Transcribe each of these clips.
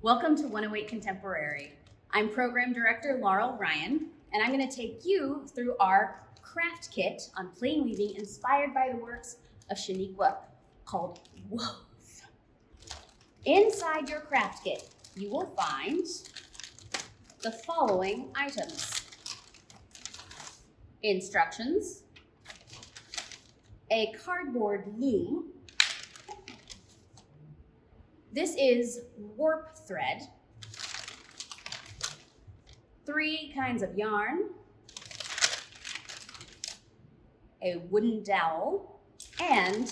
Welcome to 108 Contemporary. I'm Program Director Laurel Ryan, and I'm going to take you through our craft kit on plain weaving inspired by the works of SHENEQUA called Wove. Inside your craft kit, you will find the following items: instructions, a cardboard loom. This is warp thread, 3 kinds of yarn, a wooden dowel, and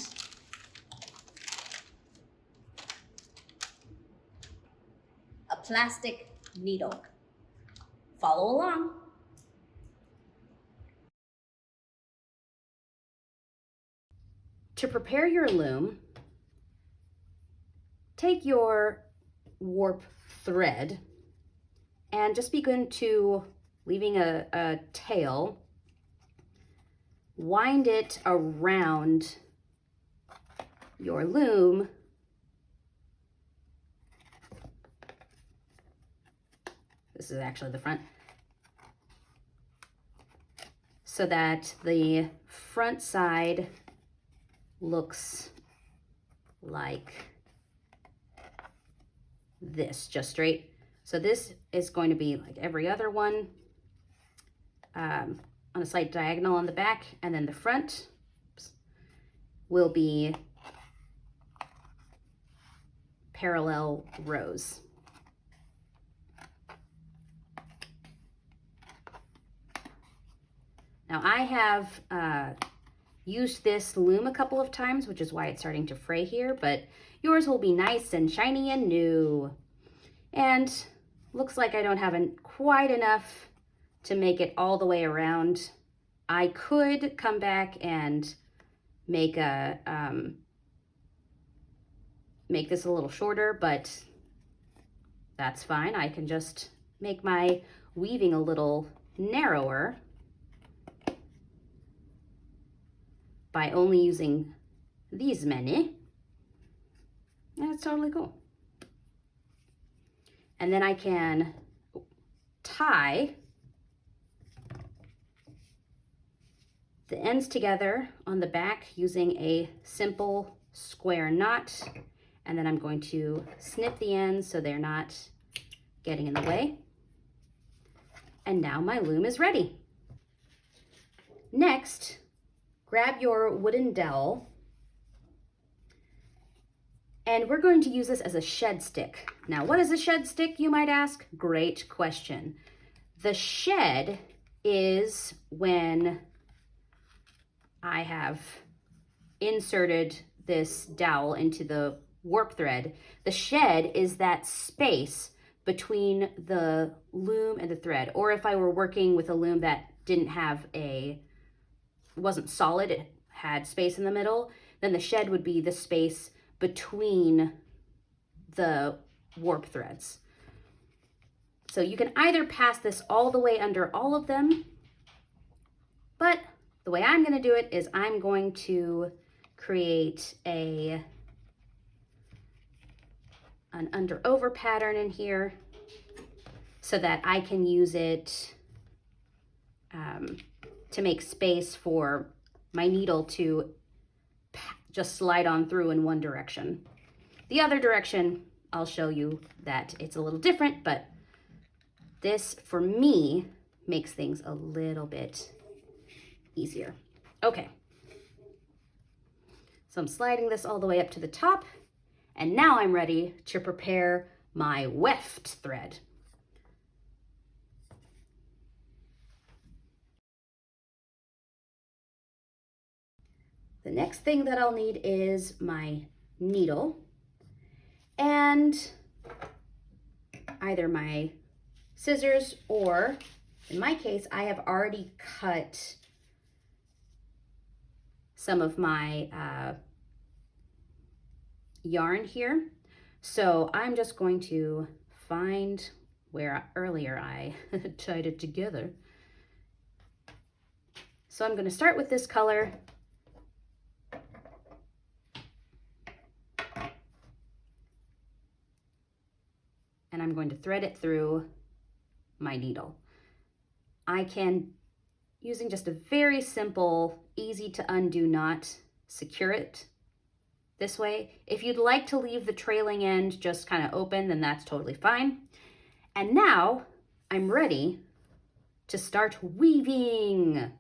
a plastic needle. Follow along. To prepare your loom, take your warp thread and just begin to leaving a tail, wind it around your loom this is actually the front, so that the front side looks like this, just straight. So this is going to be like every other one, on a slight diagonal on the back, and then the front will be parallel rows. Now I have used this loom a couple of times, which is why it's starting to fray here, but yours will be nice and shiny and new. And looks like I don't have quite enough to make it all the way around. I could come back and make a make this a little shorter, but that's fine. I can just make my weaving a little narrower by only using these many. And it's totally cool. And then I can tie the ends together on the back using a simple square knot. And then I'm going to snip the ends so they're not getting in the way. And now my loom is ready. Next, grab your wooden dowel, and we're going to use this as a shed stick. Now, what is a shed stick, you might ask? Great question. The shed is when I have inserted this dowel into the warp thread. The shed is that space between the loom and the thread. Or if I were working with a loom that didn't have wasn't solid, it had space in the middle, then the shed would be the space between the warp threads. So you can either pass this all the way under all of them, but the way I'm going to do it is I'm going to create an under over pattern in here so that I can use it to make space for my needle to just slide on through in one direction. The other direction, I'll show you that it's a little different, but this, for me, makes things a little bit easier. Okay. So I'm sliding this all the way up to the top, and now I'm ready to prepare my weft thread. The next thing that I'll need is my needle and either my scissors, or in my case, I have already cut some of my yarn here. So I'm just going to find where earlier I tied it together. So I'm going to start with this color. and I'm going to thread it through my needle. I can, using just a very simple, easy to undo knot, secure it this way. If you'd like to leave the trailing end just kind of open, then that's totally fine. And now I'm ready to start weaving.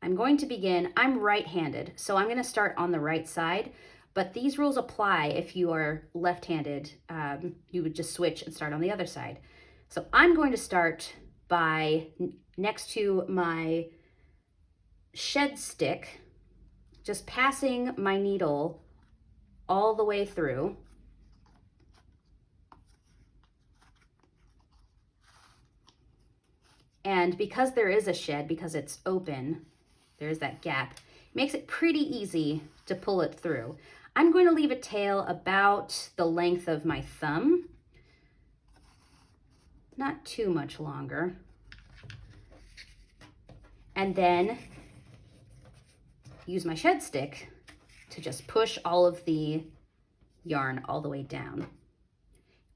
I'm going to begin, I'm right-handed, so I'm gonna start on the right side, but these rules apply if you are left-handed. You would just switch and start on the other side. So I'm going to start by, next to my shed stick, just passing my needle all the way through. And because there is a shed, because it's open, there's that gap, it makes it pretty easy to pull it through. I'm going to leave a tail about the length of my thumb, not too much longer. And then use my shed stick to just push all of the yarn all the way down.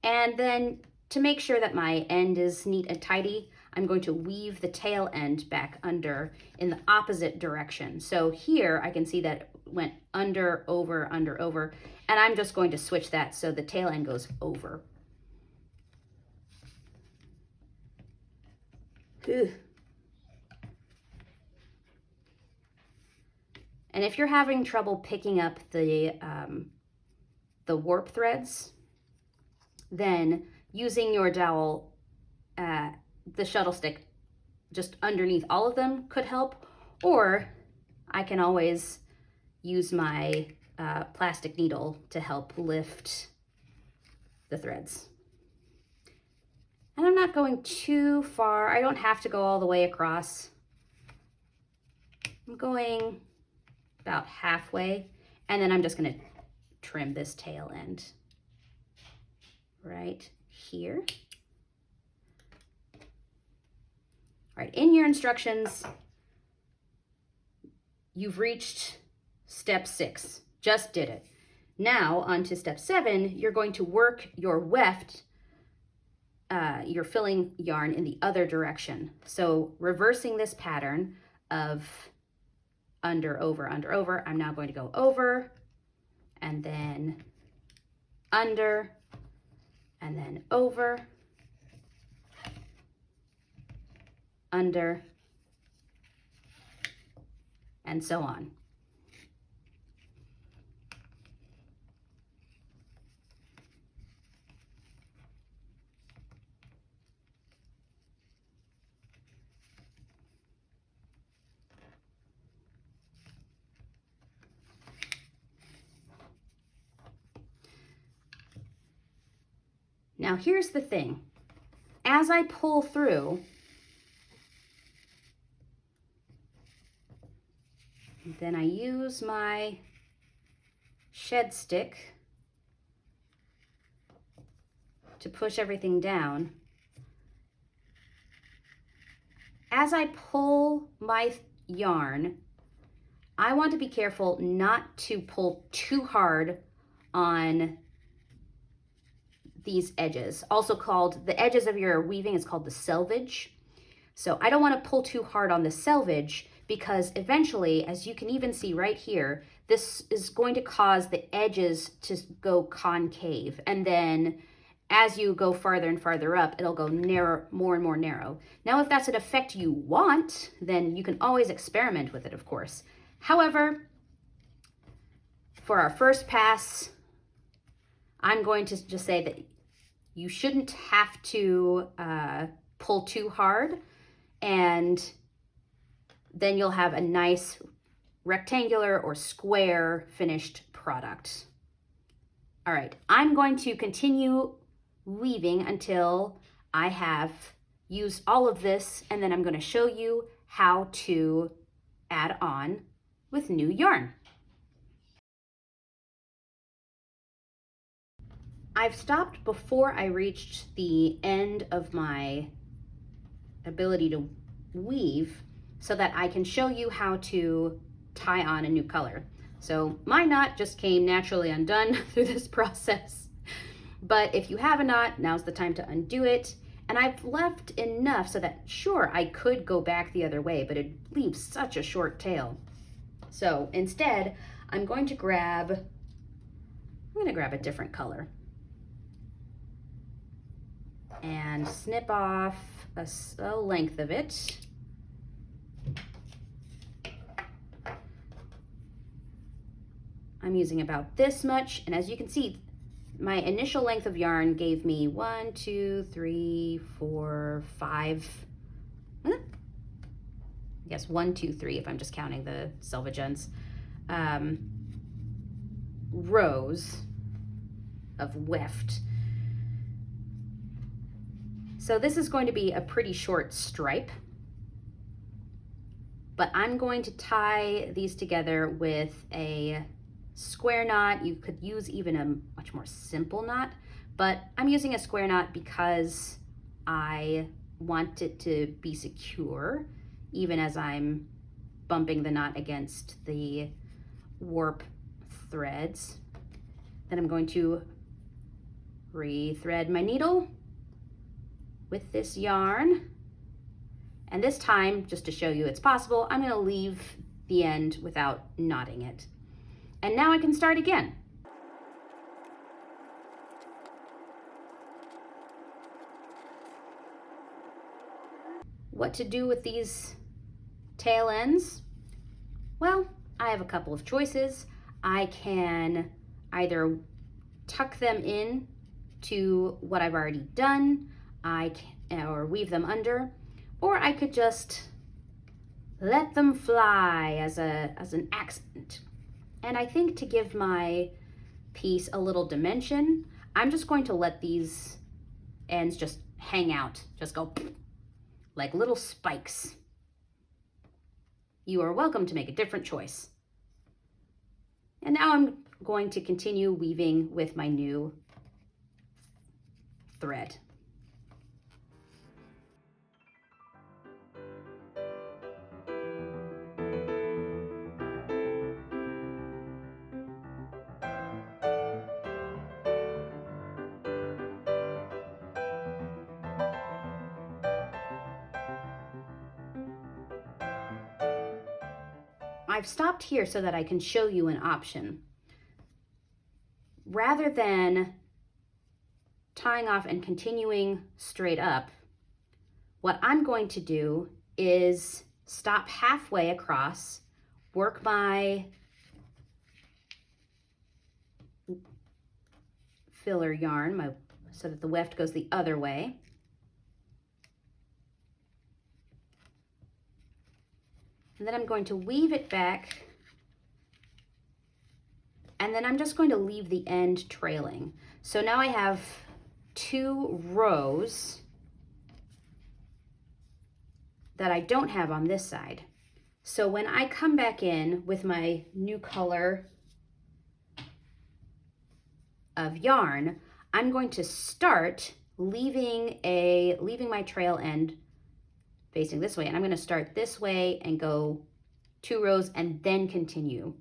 And then to make sure that my end is neat and tidy, I'm going to weave the tail end back under in the opposite direction. So here I can see that it went under, over, and I'm just going to switch that so the tail end goes over. Ugh. And if you're having trouble picking up the warp threads, then using your dowel, the shuttle stick just underneath all of them could help, or I can always use my plastic needle to help lift the threads. And I'm not going too far. I don't have to go all the way across. I'm going about halfway, and then I'm just going to trim this tail end right here. All right, in your instructions, you've reached step 6, just did it. Now on to step 7, you're going to work your weft, your filling yarn in the other direction. So reversing this pattern of under, over, I'm now going to go over, and then under, and then over, under, and so on. Now here's the thing. As I pull through, then I use my shed stick to push everything down. As I pull my yarn, I want to be careful not to pull too hard on these edges, also called, the edges of your weaving is called the selvage. So I don't want to pull too hard on the selvage, because eventually, as you can even see right here, this is going to cause the edges to go concave. And then as you go farther and farther up, it'll go narrow, more and more narrow. Now, if that's an effect you want, then you can always experiment with it, of course. However, for our first pass, I'm going to just say that you shouldn't have to pull too hard, and then you'll have a nice rectangular or square finished product. All right, I'm going to continue weaving until I have used all of this, and then I'm going to show you how to add on with new yarn. I've stopped before I reached the end of my ability to weave so that I can show you how to tie on a new color. So my knot just came naturally undone through this process. But if you have a knot, now's the time to undo it. And I've left enough so that, sure, I could go back the other way, but it leaves such a short tail. So instead, I'm going to grab a different color and snip off a length of it. I'm using about this much, and as you can see, my initial length of yarn gave me 1, 2, 3, 4, 5, I guess 1, 2, 3 if I'm just counting the selvage ends, rows of weft. So this is going to be a pretty short stripe, but I'm going to tie these together with a square knot. You could use even a much more simple knot, but I'm using a square knot because I want it to be secure even as I'm bumping the knot against the warp threads. Then I'm going to re-thread my needle with this yarn, and this time, just to show you it's possible, I'm going to leave the end without knotting it. And now I can start again. What to do with these tail ends? Well, I have a couple of choices. I can either tuck them in to what I've already done, or weave them under, or I could just let them fly as an accent. And I think to give my piece a little dimension, I'm just going to let these ends just hang out, just go like little spikes. You are welcome to make a different choice. And now I'm going to continue weaving with my new thread. I've stopped here so that I can show you an option. Rather than tying off and continuing straight up, what I'm going to do is stop halfway across, work my filler yarn so that the weft goes the other way. And then I'm going to weave it back, and then I'm just going to leave the end trailing. So now I have 2 rows that I don't have on this side. So when I come back in with my new color of yarn, I'm going to start leaving my trail end facing this way, and I'm going to start this way and go 2 rows and then continue.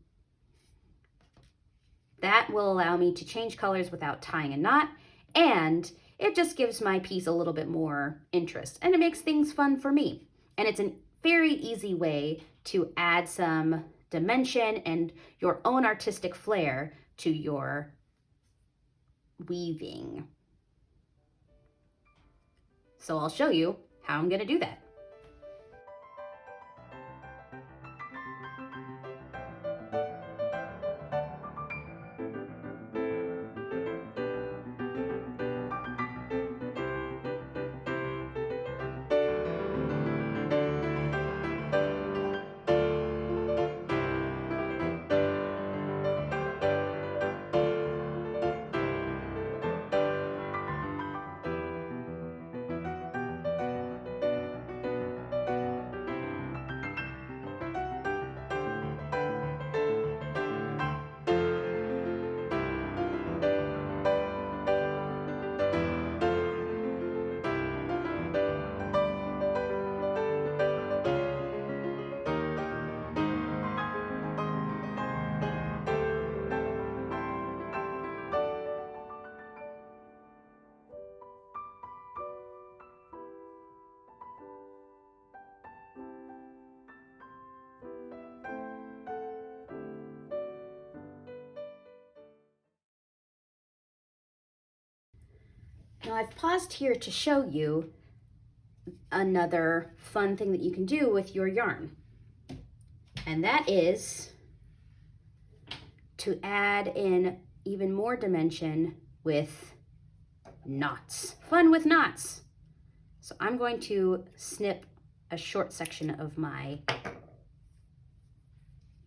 That will allow me to change colors without tying a knot, and it just gives my piece a little bit more interest, and it makes things fun for me. And it's a very easy way to add some dimension and your own artistic flair to your weaving. So I'll show you how I'm going to do that. Now I've paused here to show you another fun thing that you can do with your yarn. And that is to add in even more dimension with knots. Fun with knots. So I'm going to snip a short section of my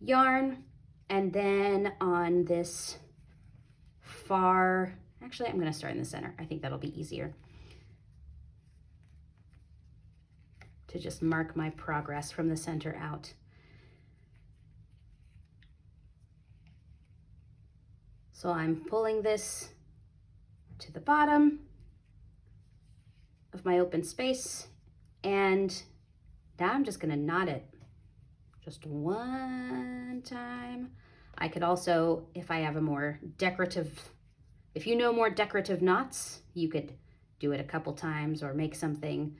yarn, and then on this far, actually I'm going to start in the center. I think that'll be easier to just mark my progress from the center out. So I'm pulling this to the bottom of my open space, and now I'm just going to knot it just one time. I could also, if I have a more decorative, if you know more decorative knots, you could do it a couple times or make something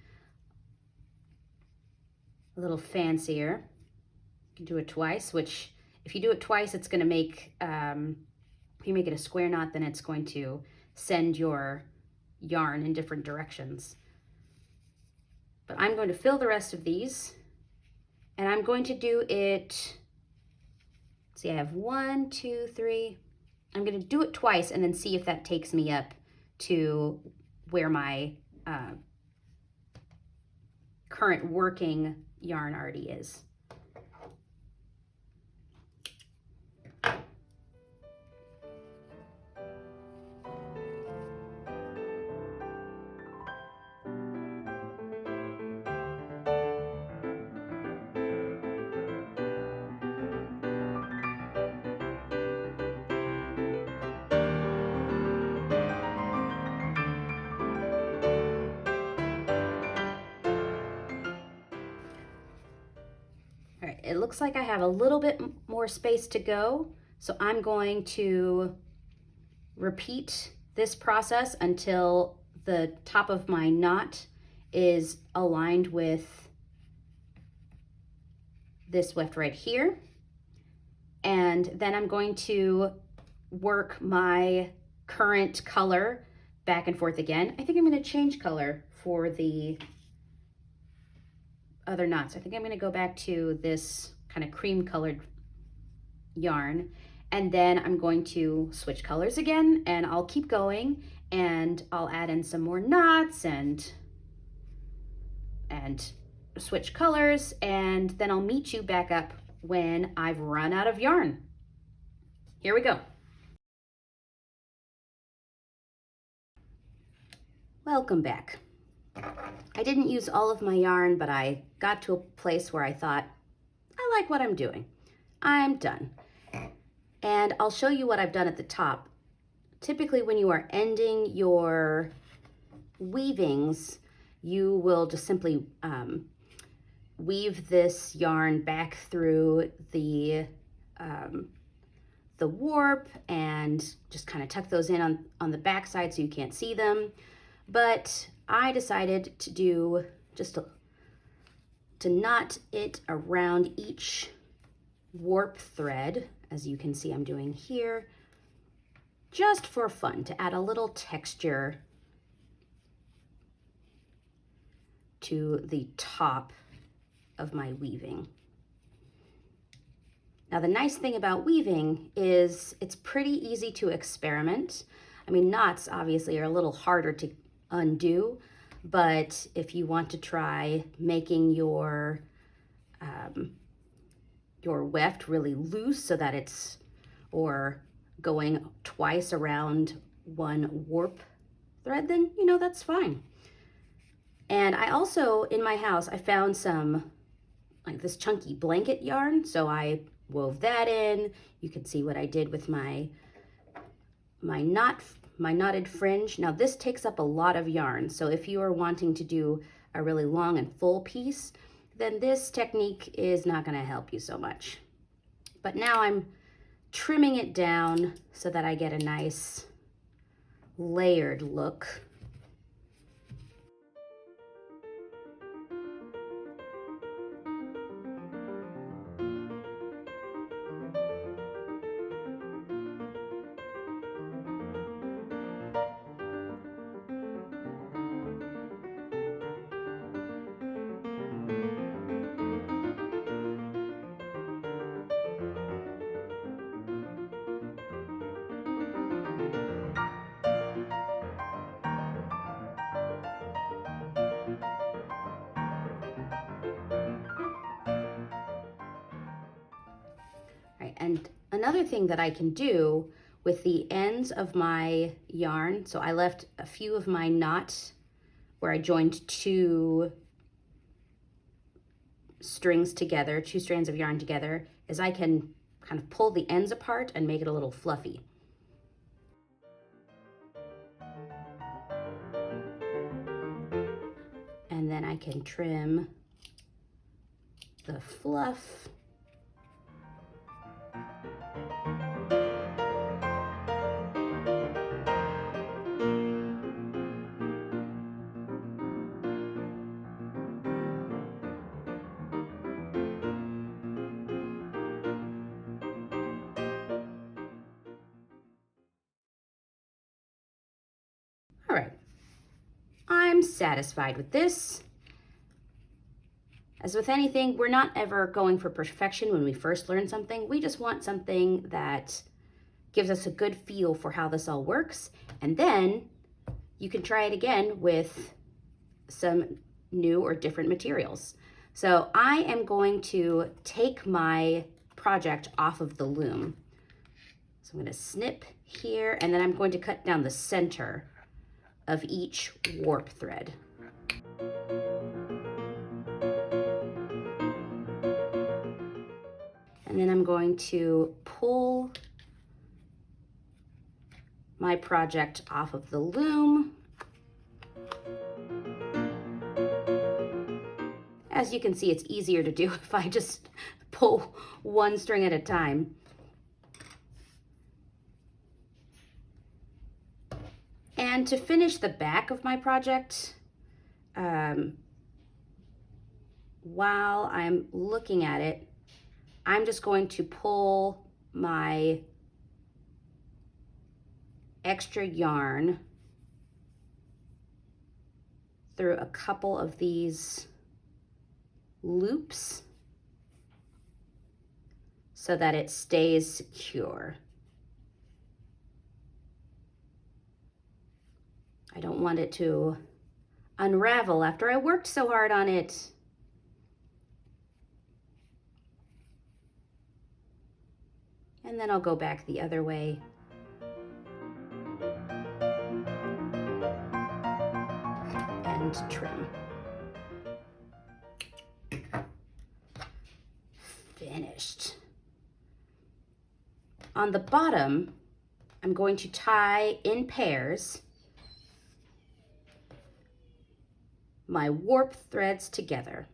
a little fancier. You can do it twice, which if you do it twice, it's going to make, if you make it a square knot, then it's going to send your yarn in different directions. But I'm going to fill the rest of these, and I'm going to do it, see, I have 1, 2, 3. I'm going to do it twice and then see if that takes me up to where my current working yarn already is. All right, it looks like I have a little bit more space to go, so I'm going to repeat this process until the top of my knot is aligned with this weft right here. And then I'm going to work my current color back and forth again. I think I'm going to change color for the other knots. I think I'm going to go back to this kind of cream colored yarn, and then I'm going to switch colors again, and I'll keep going, and I'll add in some more knots and switch colors, and then I'll meet you back up when I've run out of yarn. Here we go. Welcome back. I didn't use all of my yarn, but I got to a place where I thought, I like what I'm doing. I'm done. And I'll show you what I've done at the top. Typically, when you are ending your weavings, you will just simply weave this yarn back through the warp and just kind of tuck those in on the back side so you can't see them. But I decided to do to knot it around each warp thread, as you can see I'm doing here, just for fun, to add a little texture to the top of my weaving. Now, the nice thing about weaving is it's pretty easy to experiment. I mean, knots obviously are a little harder to undo, but if you want to try making your weft really loose so that it's, or going twice around one warp thread, then, you know, that's fine. And I also, in my house, I found some, like this chunky blanket yarn, so I wove that in. You can see what I did with my knotted fringe. Now this takes up a lot of yarn, so if you are wanting to do a really long and full piece, then this technique is not going to help you so much. But now I'm trimming it down so that I get a nice layered look. And another thing that I can do with the ends of my yarn, so I left a few of my knots where I joined two strings together, two strands of yarn together, is I can kind of pull the ends apart and make it a little fluffy. And then I can trim the fluff. All right, I'm satisfied with this. As with anything, we're not ever going for perfection when we first learn something. We just want something that gives us a good feel for how this all works. And then you can try it again with some new or different materials. So I am going to take my project off of the loom. So I'm going to snip here, and then I'm going to cut down the center of each warp thread. And then I'm going to pull my project off of the loom. As you can see, it's easier to do if I just pull one string at a time. And to finish the back of my project, while I'm looking at it, I'm just going to pull my extra yarn through a couple of these loops so that it stays secure. I don't want it to unravel after I worked so hard on it. And then I'll go back the other way. And trim. Finished. On the bottom, I'm going to tie in pairs my warp threads together.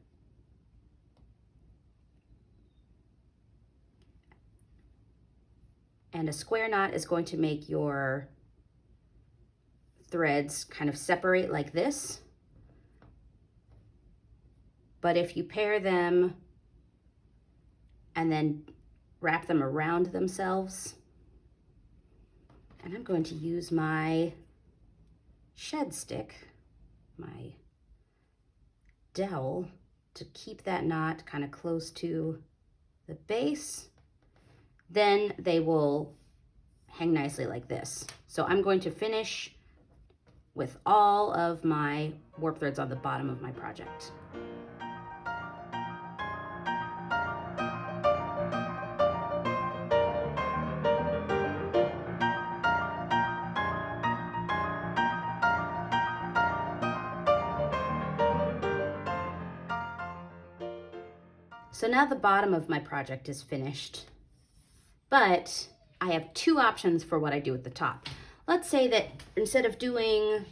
And a square knot is going to make your threads kind of separate like this. But if you pair them and then wrap them around themselves, and I'm going to use my shed stick, my dowel, to keep that knot kind of close to the base, then they will hang nicely like this. So I'm going to finish with all of my warp threads on the bottom of my project. So now the bottom of my project is finished, but I have two options for what I do at the top. Let's say that instead of doing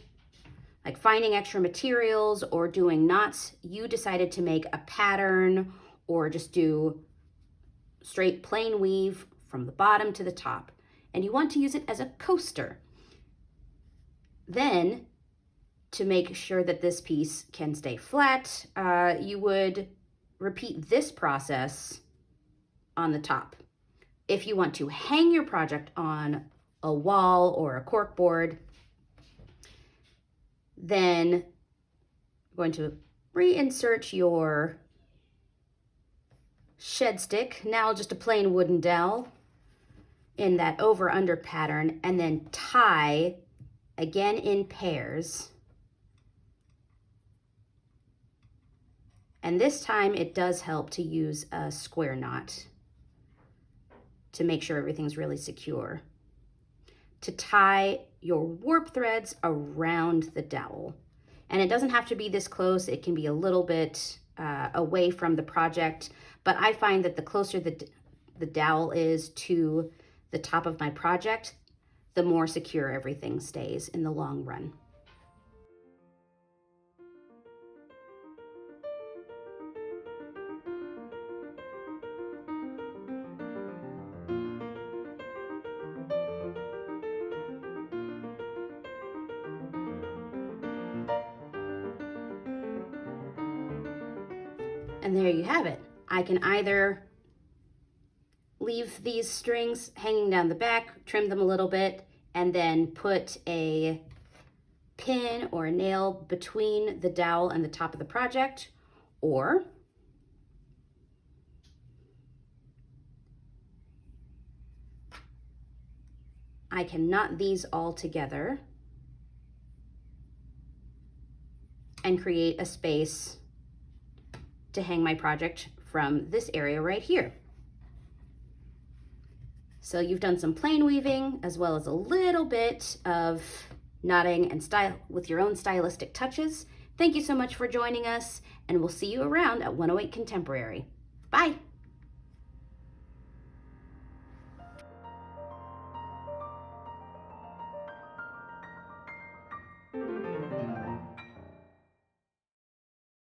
like finding extra materials or doing knots, you decided to make a pattern or just do straight plain weave from the bottom to the top, and you want to use it as a coaster. Then, to make sure that this piece can stay flat, you would repeat this process on the top. If you want to hang your project on a wall or a cork board, then you're going to reinsert your shed stick, now just a plain wooden dowel, in that over-under pattern, and then tie again in pairs. And this time it does help to use a square knot to make sure everything's really secure. To tie your warp threads around the dowel. And it doesn't have to be this close. It can be a little bit away from the project, but I find that the closer the dowel is to the top of my project, the more secure everything stays in the long run. And there you have it. I can either leave these strings hanging down the back, trim them a little bit, and then put a pin or a nail between the dowel and the top of the project, or I can knot these all together and create a space to hang my project from this area right here. So you've done some plain weaving as well as a little bit of knotting and style with your own stylistic touches. Thank you so much for joining us, and we'll see you around at 108 Contemporary. Bye.